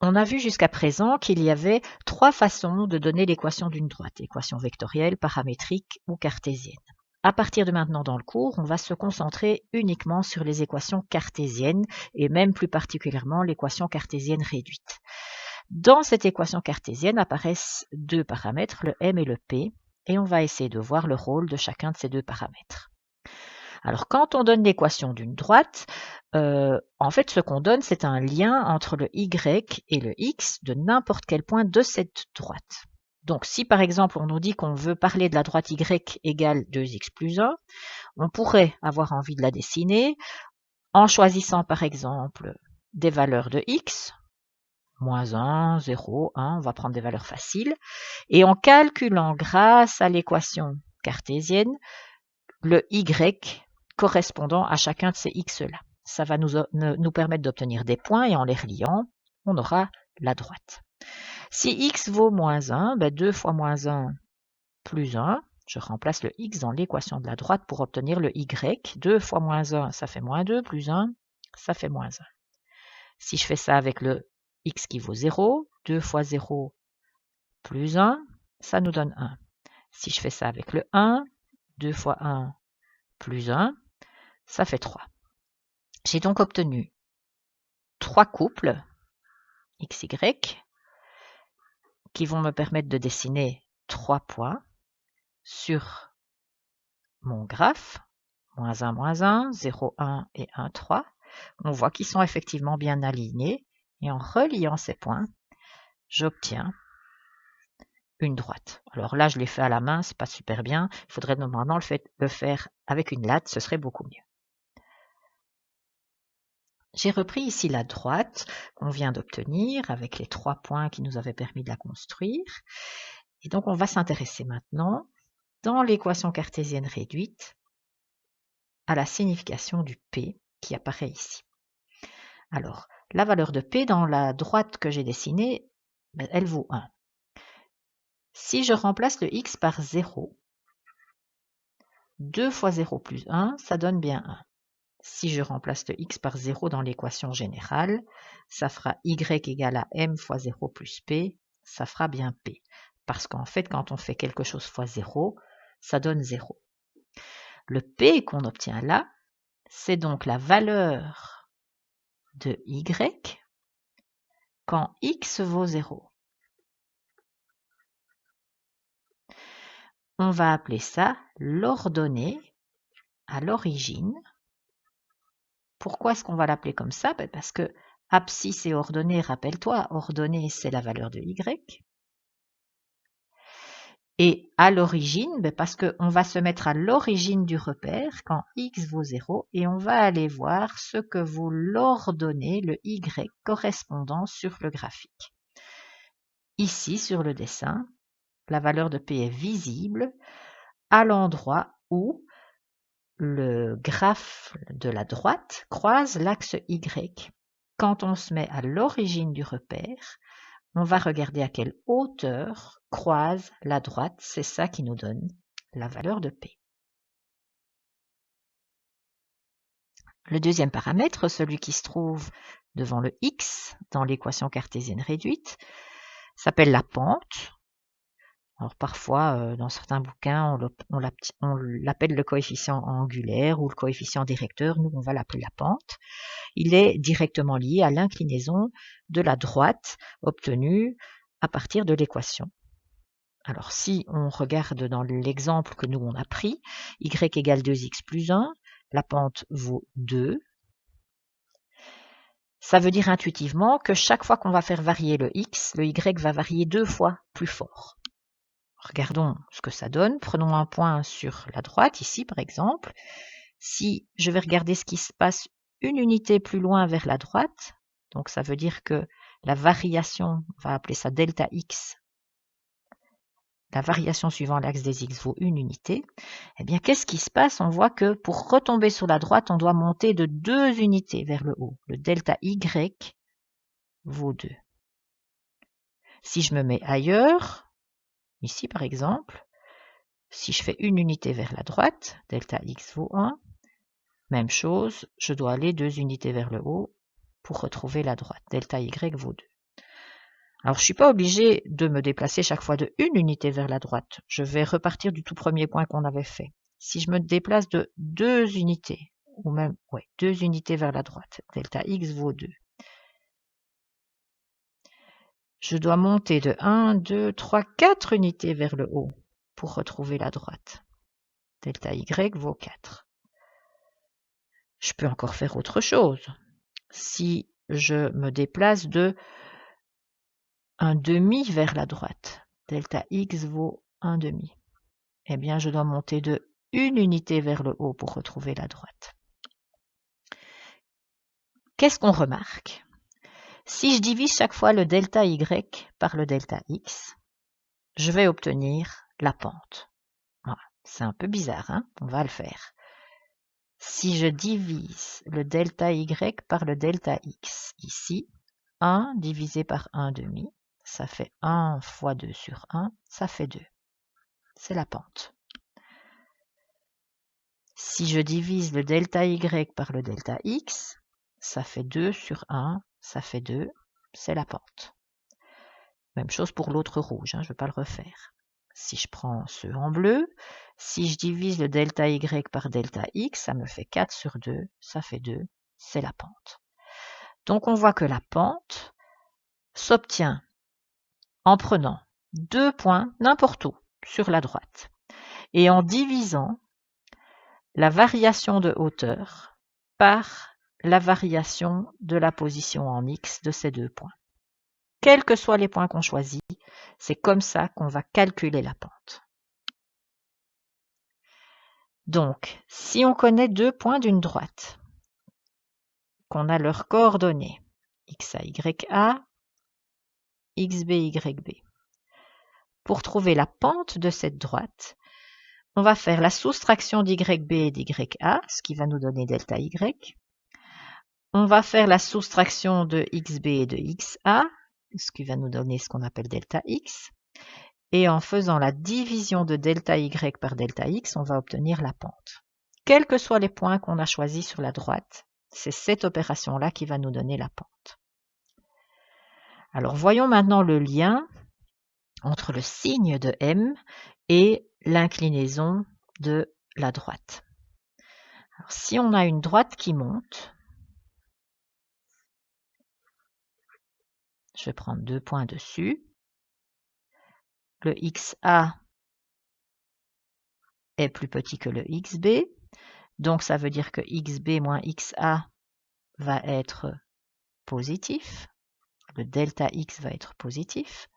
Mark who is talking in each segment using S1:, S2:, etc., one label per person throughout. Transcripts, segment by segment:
S1: On a vu jusqu'à présent qu'il y avait trois façons de donner l'équation d'une droite, équation vectorielle, paramétrique ou cartésienne. À partir de maintenant dans le cours, on va se concentrer uniquement sur les équations cartésiennes et même plus particulièrement l'équation cartésienne réduite. Dans cette équation cartésienne apparaissent deux paramètres, le m et le p, et on va essayer de voir le rôle de chacun de ces deux paramètres. Alors quand on donne l'équation d'une droite, en fait ce qu'on donne c'est un lien entre le y et le x de n'importe quel point de cette droite. Donc si par exemple on nous dit qu'on veut parler de la droite y égale 2x plus 1, on pourrait avoir envie de la dessiner en choisissant par exemple des valeurs de x, moins 1, 0, 1, on va prendre des valeurs faciles, et en calculant grâce à l'équation cartésienne le y correspondant à chacun de ces x-là. Ça va nous permettre d'obtenir des points et en les reliant, on aura la droite. Si x vaut moins 1, 2 fois moins 1 plus 1, je remplace le x dans l'équation de la droite pour obtenir le y. 2 fois moins 1, ça fait moins 2, plus 1, ça fait moins 1. Si je fais ça avec le x qui vaut 0, 2 fois 0 plus 1, ça nous donne 1. Si je fais ça avec le 1, 2 fois 1 plus 1, ça fait 3. J'ai donc obtenu trois couples XY qui vont me permettre de dessiner 3 points sur mon graphe, moins 1, 0, 1 et 1, 3. On voit qu'ils sont effectivement bien alignés et en reliant ces points, j'obtiens une droite. Alors là, je l'ai fait à la main, c'est pas super bien. Il faudrait normalement le faire avec une latte, ce serait beaucoup mieux. J'ai repris ici la droite qu'on vient d'obtenir avec les 3 points qui nous avaient permis de la construire. Et donc, on va s'intéresser maintenant, dans l'équation cartésienne réduite, à la signification du P qui apparaît ici. Alors, la valeur de P dans la droite que j'ai dessinée, elle vaut 1. Si je remplace le x par 0, 2 fois 0 plus 1, ça donne bien 1. Si je remplace le x par 0 dans l'équation générale, ça fera y égale à m fois 0 plus p, ça fera bien p. Parce qu'en fait, quand on fait quelque chose fois 0, ça donne 0. Le p qu'on obtient là, c'est donc la valeur de y quand x vaut 0. On va appeler ça l'ordonnée à l'origine. Pourquoi est-ce qu'on va l'appeler comme ça? Parce que abscisse et ordonnée, rappelle-toi, ordonnée c'est la valeur de y. Et à l'origine, parce qu'on va se mettre à l'origine du repère quand x vaut 0 et on va aller voir ce que vaut l'ordonnée, le y correspondant sur le graphique. Ici, sur le dessin, la valeur de p est visible à l'endroit où le graphe de la droite croise l'axe y. Quand on se met à l'origine du repère, on va regarder à quelle hauteur croise la droite, c'est ça qui nous donne la valeur de P. Le deuxième paramètre, celui qui se trouve devant le x dans l'équation cartésienne réduite, s'appelle la pente. Alors parfois, dans certains bouquins, on l'appelle le coefficient angulaire ou le coefficient directeur, nous on va l'appeler la pente. Il est directement lié à l'inclinaison de la droite obtenue à partir de l'équation. Alors si on regarde dans l'exemple que nous on a pris, y égale 2x plus 1, la pente vaut 2. Ça veut dire intuitivement que chaque fois qu'on va faire varier le x, le y va varier 2 fois plus fort. Regardons ce que ça donne. Prenons un point sur la droite, ici par exemple. Si je vais regarder ce qui se passe une unité plus loin vers la droite, donc ça veut dire que la variation, on va appeler ça delta x, la variation suivant l'axe des x vaut une unité, eh bien qu'est-ce qui se passe? On voit que pour retomber sur la droite, on doit monter de 2 unités vers le haut. Le delta y vaut 2. Si je me mets ailleurs, ici par exemple, si je fais une unité vers la droite, delta x vaut 1, même chose, je dois aller 2 unités vers le haut pour retrouver la droite, delta y vaut 2. Alors, je ne suis pas obligée de me déplacer chaque fois de 1 unité vers la droite. Je vais repartir du tout premier point qu'on avait fait. Si je me déplace de 2 unités, ou même 2 unités vers la droite, delta x vaut 2. Je dois monter de 1, 2, 3, 4 unités vers le haut pour retrouver la droite. Delta y vaut 4. Je peux encore faire autre chose. Si je me déplace de 1 demi vers la droite, delta x vaut 1 demi. Eh bien, je dois monter de 1 unité vers le haut pour retrouver la droite. Qu'est-ce qu'on remarque? Si je divise chaque fois le delta y par le delta x, je vais obtenir la pente. Voilà. C'est un peu bizarre, hein? On va le faire. Si je divise le delta y par le delta x, ici, 1 divisé par 1 demi, ça fait 1 fois 2 sur 1, ça fait 2. C'est la pente. Si je divise le delta y par le delta x, ça fait 2 sur 1, ça fait 2, c'est la pente. Même chose pour l'autre rouge, hein, je ne vais pas le refaire. Si je prends ceux en bleu, si je divise le delta y par delta x, ça me fait 4 sur 2, ça fait 2, c'est la pente. Donc on voit que la pente s'obtient en prenant 2 points n'importe où sur la droite et en divisant la variation de hauteur par la variation de la position en x de ces 2 points. Quels que soient les points qu'on choisit, c'est comme ça qu'on va calculer la pente. Donc, si on connaît 2 points d'une droite, qu'on a leurs coordonnées, xa, ya, xb, yb, pour trouver la pente de cette droite, on va faire la soustraction d'yb et d'ya, ce qui va nous donner delta y. On va faire la soustraction de xb et de xa, ce qui va nous donner ce qu'on appelle delta x. Et en faisant la division de delta y par delta x, on va obtenir la pente. Quels que soient les points qu'on a choisis sur la droite, c'est cette opération-là qui va nous donner la pente. Alors voyons maintenant le lien entre le signe de m et l'inclinaison de la droite. Alors, si on a une droite qui monte, je vais prendre 2 points dessus. Le xa est plus petit que le xb, donc ça veut dire que xb moins xa va être positif. Le delta x va être positif.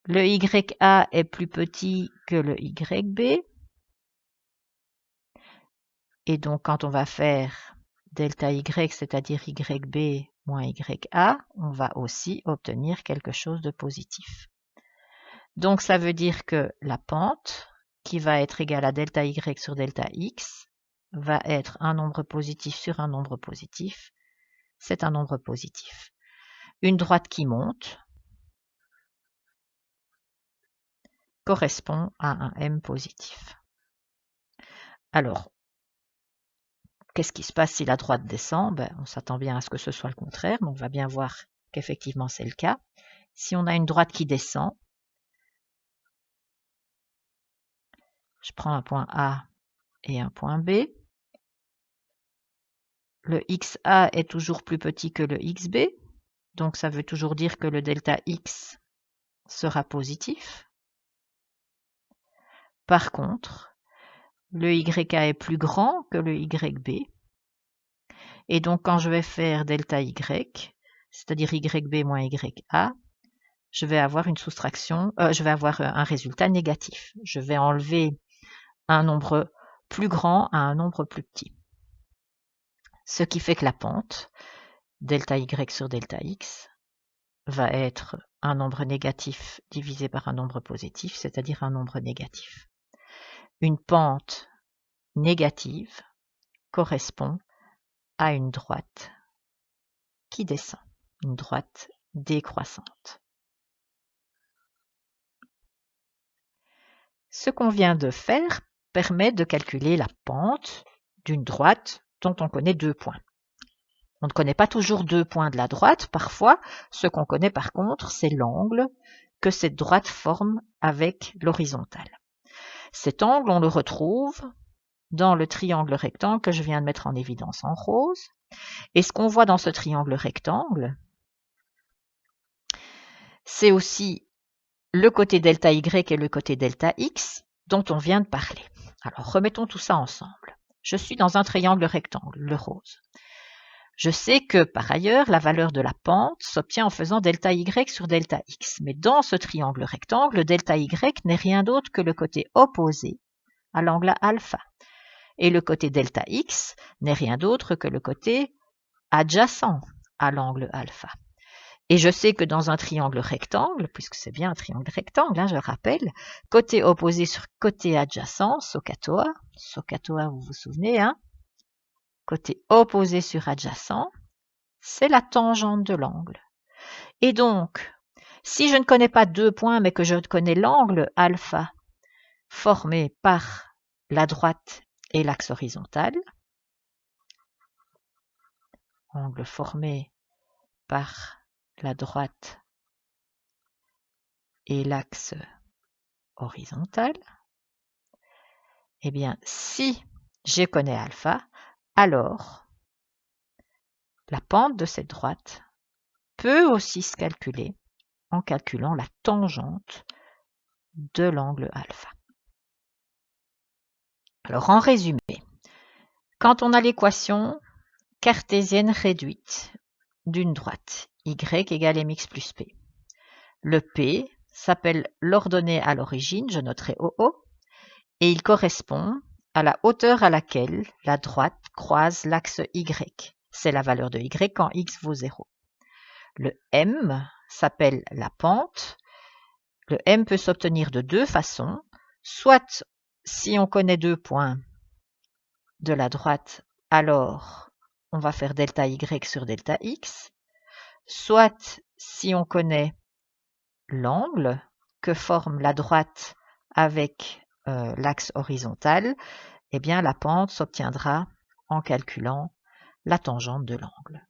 S1: Le ya est plus petit que le yb. Et donc, quand on va faire delta y, c'est-à-dire yb moins ya, on va aussi obtenir quelque chose de positif. Donc, ça veut dire que la pente, qui va être égale à delta y sur delta x, va être un nombre positif sur un nombre positif. C'est un nombre positif. Une droite qui monte correspond à un m positif. Alors, qu'est-ce qui se passe si la droite descend? On s'attend bien à ce que ce soit le contraire, mais on va bien voir qu'effectivement c'est le cas. Si on a une droite qui descend, je prends un point A et un point B. Le xa est toujours plus petit que le xb, donc ça veut toujours dire que le delta x sera positif. Par contre, le yk est plus grand que le yb, et donc quand je vais faire delta y, c'est-à-dire yb moins ya, je vais avoir une soustraction, je vais avoir un résultat négatif. Je vais enlever un nombre plus grand à un nombre plus petit. Ce qui fait que la pente, delta y sur delta x, va être un nombre négatif divisé par un nombre positif, c'est-à-dire un nombre négatif. Une pente négative correspond à une droite qui descend, une droite décroissante. Ce qu'on vient de faire permet de calculer la pente d'une droite dont on connaît 2 points. On ne connaît pas toujours 2 points de la droite. Parfois, ce qu'on connaît par contre, c'est l'angle que cette droite forme avec l'horizontale. Cet angle, on le retrouve dans le triangle rectangle que je viens de mettre en évidence en rose. Et ce qu'on voit dans ce triangle rectangle, c'est aussi le côté delta y et le côté delta x dont on vient de parler. Alors, remettons tout ça ensemble. Je suis dans un triangle rectangle, le rose. Je sais que, par ailleurs, la valeur de la pente s'obtient en faisant delta y sur delta x. Mais dans ce triangle rectangle, delta y n'est rien d'autre que le côté opposé à l'angle alpha. Et le côté delta x n'est rien d'autre que le côté adjacent à l'angle alpha. Et je sais que dans un triangle rectangle, puisque c'est bien un triangle rectangle, je rappelle, côté opposé sur côté adjacent, SOHCAHTOA, vous vous souvenez, côté opposé sur adjacent, c'est la tangente de l'angle. Et donc, si je ne connais pas 2 points, mais que je connais l'angle alpha formé par la droite et l'axe horizontal, angle formé par la droite et l'axe horizontal, eh bien, si je connais alpha, alors la pente de cette droite peut aussi se calculer en calculant la tangente de l'angle alpha. Alors, en résumé, quand on a l'équation cartésienne réduite d'une droite, y égale mx plus p, le p s'appelle l'ordonnée à l'origine, je noterai OO, et il correspond à la hauteur à laquelle la droite croise l'axe y. C'est la valeur de y quand x vaut 0. Le m s'appelle la pente. Le m peut s'obtenir de 2 façons. Soit, si on connaît 2 points de la droite, alors on va faire delta y sur delta x. Soit, si on connaît l'angle que forme la droite avec l'axe horizontal, eh bien la pente s'obtiendra en calculant la tangente de l'angle.